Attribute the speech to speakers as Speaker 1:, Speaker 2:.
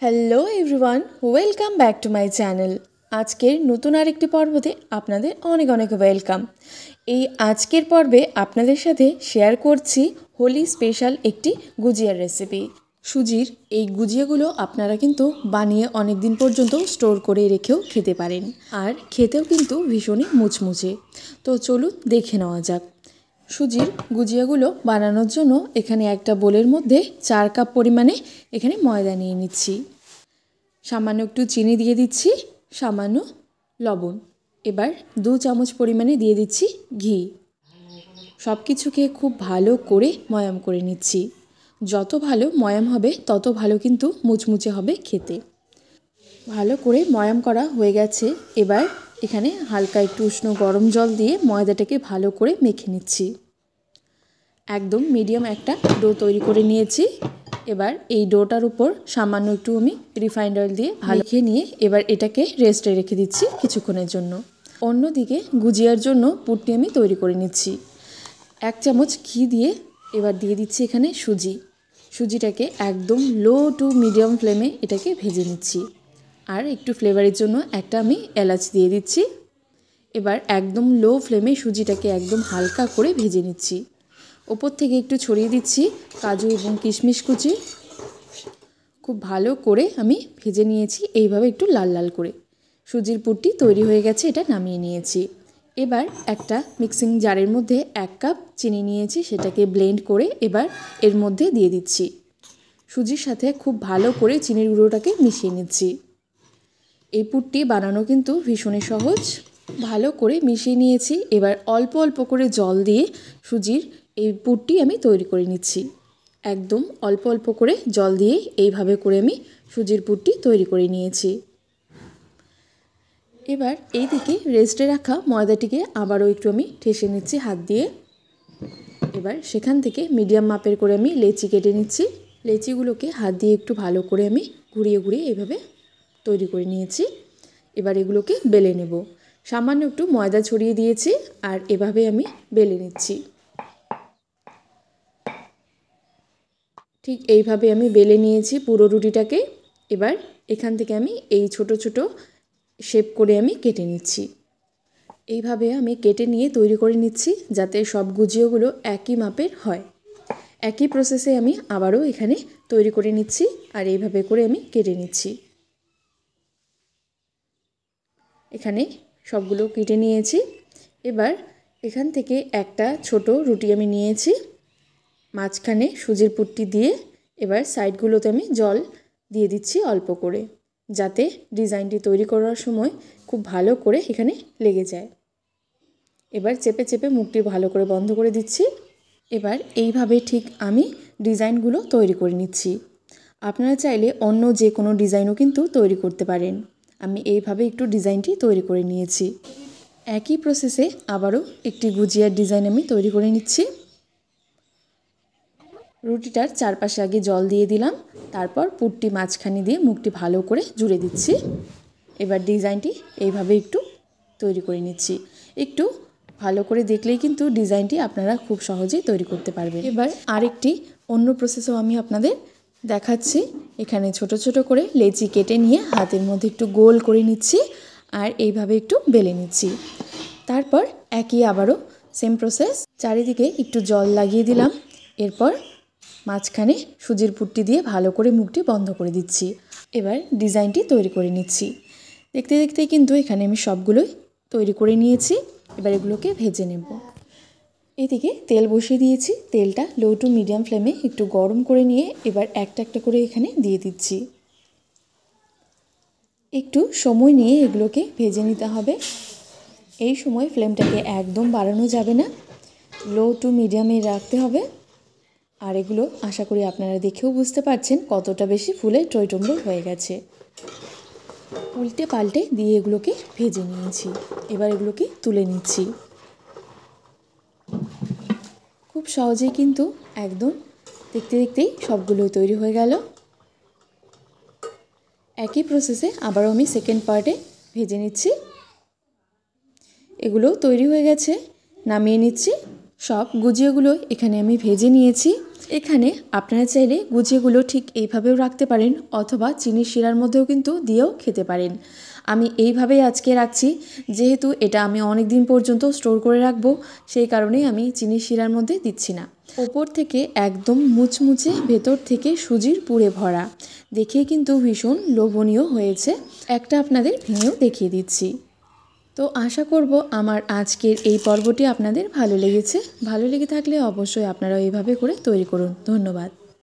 Speaker 1: Hello everyone, welcome back to my channel. আজকের নতুন আরেকটি পর্বতে আপনাদের অনেক অনেক ওয়েলকাম। এই আজকের পর্বে আপনাদের সাথে শেয়ার করছি হোলি স্পেশাল একটি গুজিয়ার রেসিপি। সুজির এই গুজিয়াগুলো আপনারা কিন্তু বানিয়ে অনেক দিন পর্যন্ত স্টোর করে রেখেও খেতে পারেন, আর খেতেও কিন্তু ভীষণই মুচমুচে। তো চলুন দেখে নেওয়া যাক। সুজির গুজিয়াগুলো বানানোর জন্য এখানে একটা বোলের মধ্যে 4 কাপ পরিমাণে এখানে ময়দা নিয়ে নিচ্ছি। সামান্য একটু চিনি দিয়ে দিচ্ছি, সামান্য লবণ। এবার 2 চামচ পরিমাণে দিয়ে দিচ্ছি ঘি। সব কিছুকে খুব ভালো করে ময়াম করে নিচ্ছি। যত ভালো ময়াম হবে তত ভালো কিন্তু মুচমুচে হবে খেতে। ভালো করে ময়াম করা হয়ে গেছে। এবার এখানে হালকা একটু উষ্ণ গরম জল দিয়ে ময়দাটাকে ভালো করে মেখে নিচ্ছি। একদম মিডিয়াম একটা ডো তৈরি করে নিয়েছি। এবার এই ডোটার উপর সামান্য একটু আমি রিফাইন্ড অয়েল দিয়ে ভালো মেখে নিয়ে এবার এটাকে রেস্টে রেখে দিচ্ছি কিছুক্ষণের জন্য। অন্যদিকে গুজিয়ার জন্য পুরটি আমি তৈরি করে নিচ্ছি। 1 চামচ ঘি দিয়ে এবার দিয়ে দিচ্ছি এখানে সুজিটাকে একদম লো টু মিডিয়াম ফ্লেমে এটাকে ভেজে নিচ্ছি। আর একটু ফ্লেভারের জন্য একটা আমি এলাচ দিয়ে দিচ্ছি। এবার একদম লো ফ্লেমে সুজিটাকে একদম হালকা করে ভেজে নিচ্ছি। ওপর থেকে একটু ছড়িয়ে দিচ্ছি কাজু এবং কিশমিশ কুচি। খুব ভালো করে আমি ভেজে নিয়েছি এইভাবে একটু লাল লাল করে। সুজির পুরটি তৈরি হয়ে গেছে, এটা নামিয়ে নিয়েছি। এবার একটা মিক্সিং জারের মধ্যে 1 কাপ চিনি নিয়েছি, সেটাকে ব্লেন্ড করে এবার এর মধ্যে দিয়ে দিচ্ছি। সুজির সাথে খুব ভালো করে চিনির গুঁড়োটাকে মিশিয়ে নিচ্ছি। এই পুরটি বানানো কিন্তু ভীষণই সহজ। ভালো করে মিশিয়ে নিয়েছি। এবার অল্প অল্প করে জল দিয়ে সুজির এই পুরটি আমি তৈরি করে নিচ্ছি। একদম অল্প অল্প করে জল দিয়ে এইভাবে করে আমি সুজির পুরটি তৈরি করে নিয়েছি। এবার এই দিকে রেস্টে রাখা ময়দাটিকে আবারও একটু আমি ঠেসে নিচ্ছি হাত দিয়ে। এবার সেখান থেকে মিডিয়াম মাপের করে আমি লেচি কেটে নিচ্ছি। লেচিগুলোকে হাত দিয়ে একটু ভালো করে আমি ঘুরিয়ে ঘুরিয়ে এইভাবে তৈরি করে নিয়েছি। এবার এগুলোকে বেলে নেব। সামান্য একটু ময়দা ছড়িয়ে দিয়েছি আর এভাবে আমি বেলে নিচ্ছি। ঠিক এইভাবে আমি বেলে নিয়েছি পুরো রুটিটাকে। এবার এখান থেকে আমি এই ছোট ছোট শেপ করে আমি কেটে নিচ্ছি। এইভাবে আমি কেটে নিয়ে তৈরি করে নিচ্ছি যাতে সব গুজিয়াগুলো একই মাপের হয়। একই প্রসেসে আমি আবারও এখানে তৈরি করে নিচ্ছি আর এইভাবে করে আমি কেটে নিচ্ছি। এখানে সবগুলো কেটে নিয়েছি। এবার এখান থেকে একটা ছোট রুটি আমি নিয়েছি, মাঝখানে সুজির পুরটি দিয়ে এবার সাইডগুলোতে আমি জল দিয়ে দিচ্ছি অল্প করে, যাতে ডিজাইনটি তৈরি করার সময় খুব ভালো করে এখানে লেগে যায়। এবার চেপে চেপে মুখটি ভালো করে বন্ধ করে দিচ্ছি। এবার এইভাবে ঠিক আমি ডিজাইনগুলো তৈরি করে নিচ্ছি। আপনারা চাইলে অন্য যে কোনো ডিজাইনও কিন্তু তৈরি করতে পারেন। আমি এইভাবে একটু ডিজাইনটি তৈরি করে নিয়েছি। একই প্রসেসে আবারও একটি গুজিয়ার ডিজাইন আমি তৈরি করে নিচ্ছি। রুটিটার চারপাশে আগে জল দিয়ে দিলাম, তারপর পুরটি মাঝখানে দিয়ে মুখটি ভালো করে জুড়ে দিচ্ছি। এবার ডিজাইনটি এইভাবে একটু তৈরি করে নিচ্ছি। একটু ভালো করে দেখলেই কিন্তু ডিজাইনটি আপনারা খুব সহজেই তৈরি করতে পারবেন। এবার আরেকটি অন্য প্রসেসও আমি আপনাদের দেখাচ্ছি। এখানে ছোট ছোট করে লেচি কেটে নিয়ে হাতের মধ্যে একটু গোল করে নিচ্ছি আর এইভাবে একটু বেলে নিচ্ছি। তারপর একই আবারও সেম প্রসেস, চারিদিকে একটু জল লাগিয়ে দিলাম। এরপর মাঝখানে সুজির পুরটি দিয়ে ভালো করে মুখটি বন্ধ করে দিচ্ছি। এবার ডিজাইনটি তৈরি করে নিচ্ছি। দেখতে দেখতে কিন্তু এখানে আমি সবগুলোই তৈরি করে নিয়েছি। এবার এগুলোকে ভেজে নেব। এদিকে তেল বসিয়ে দিয়েছি। তেলটা লো টু মিডিয়াম ফ্লেমে একটু গরম করে নিয়ে এবার একটা একটা করে এখানে দিয়ে দিচ্ছি। একটু সময় নিয়ে এগুলোকে ভেজে নিতে হবে। এই সময় ফ্লেমটাকে একদম বাড়ানো যাবে না, লো টু মিডিয়ামে রাখতে হবে। আর এগুলো আশা করি আপনারা দেখেও বুঝতে পারছেন কতটা বেশি ফুলে টইটম্বর হয়ে গেছে। উল্টে পাল্টে দিয়ে এগুলোকে ভেজে নিয়েছি। এবার এগুলোকে তুলে নিচ্ছি। খুব সহজেই কিন্তু একদম দেখতে দেখতেই সবগুলোই তৈরি হয়ে গেল। একই প্রসেসে আবারও আমি সেকেন্ড পার্টে ভেজে নিচ্ছি। এগুলোও তৈরি হয়ে গেছে, নামিয়ে নিচ্ছি। সব গুজিয়াগুলো এখানে আমি ভেজে নিয়েছি। এখানে আপনারা চাইলে গুজিয়াগুলো ঠিক এইভাবেও রাখতে পারেন অথবা চিনির শিরার মধ্যেও কিন্তু দিয়েও খেতে পারেন। আমি এইভাবেই আজকে রাখছি, যেহেতু এটা আমি অনেক দিন পর্যন্ত স্টোর করে রাখবো, সেই কারণেই আমি চিনির শিরার মধ্যে দিচ্ছি না। ওপর থেকে একদম মুচমুচে, ভেতর থেকে সুজির পুরে ভরা, দেখেই কিন্তু ভীষণ লোভনীয় হয়েছে। একটা আপনাদের ভেঙেও দেখিয়ে দিচ্ছি। তো আশা করব আমার আজকের এই পর্বটি আপনাদের ভালো লেগেছে। ভালো লেগে থাকলে অবশ্যই আপনারা এইভাবে করে তৈরি করুন। ধন্যবাদ।